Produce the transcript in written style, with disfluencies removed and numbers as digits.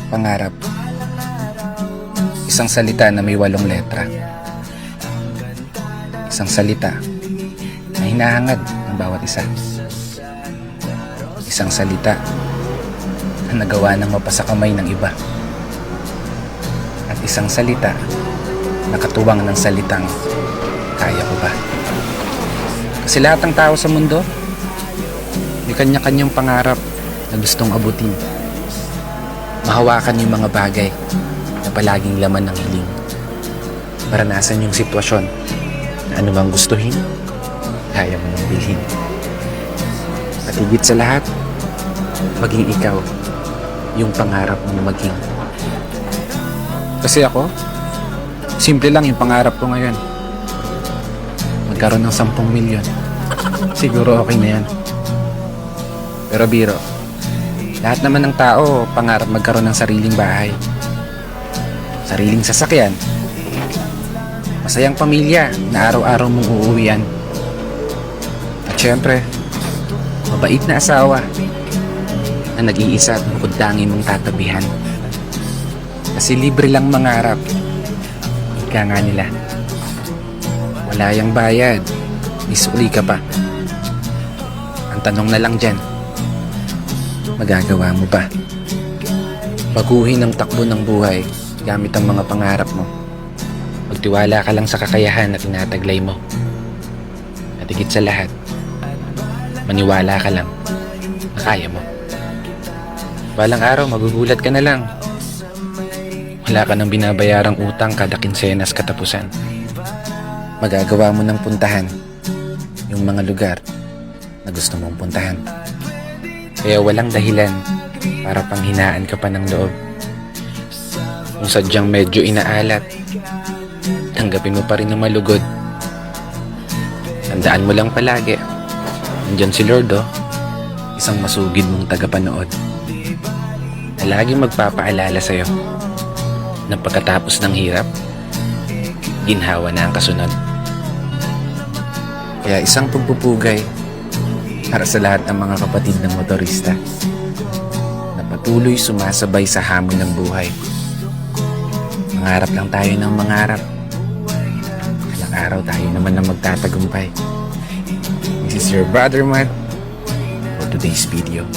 Pangarap. Isang salita na may 8 letra. Isang salita na hinahangad ng bawat isa. Isang salita na nagawa ng mapasa kamay ng iba. At isang salita na katuwang ng salitang kaya ko ba. Kasi lahat ng tao sa mundo may kanya-kanyang pangarap na gustong abutin. Mahawakan yung mga bagay na palaging laman ng hiling. Maranasan yung sitwasyon na ano bang gustuhin, kaya mo nang bilhin. At higit sa lahat, maging ikaw yung pangarap mo maging. Kasi ako, simple lang yung pangarap ko ngayon. Magkaroon ng 10 milyon. Siguro okay na yan. Pero biro, lahat naman ng tao pangarap magkaroon ng sariling bahay, sariling sasakyan, masayang pamilya na araw-araw mong uuwian. At syempre, mabait na asawa na nag-iisa at bukod tangi mong tatabihan. Kasi libre lang mangarap. Ika nga nila, wala yang bayad, isuli ka pa. Ang tanong na lang dyan, magagawa mo ba? Baguhin ang takbo ng buhay gamit ang mga pangarap mo. Magtiwala ka lang sa kakayahan na tinataglay mo. At higit sa lahat, maniwala ka lang na kaya mo. Balang araw magugulat ka na lang. Wala ka nang binabayarang utang kada kinsenas katapusan. Magagawa mo ng puntahan yung mga lugar na gusto mong puntahan. Kaya walang dahilan para panghinaan ka pa ng loob. Kung sadyang medyo inaalat, tanggapin mo pa rin na malugod. Tandaan mo lang palagi, nandyan si Lord, isang masugid mong tagapanood, na laging magpapaalala sa'yo na pagkatapos ng hirap, ginhawa na ang kasunod. Kaya isang pagpupugay para sa lahat ng mga kapatid ng motorista na patuloy sumasabay sa hamon ng buhay. Mangarap lang tayo ng mangarap. Ilang araw tayo naman na magtatagumpay. This is your brother Matt for today's video.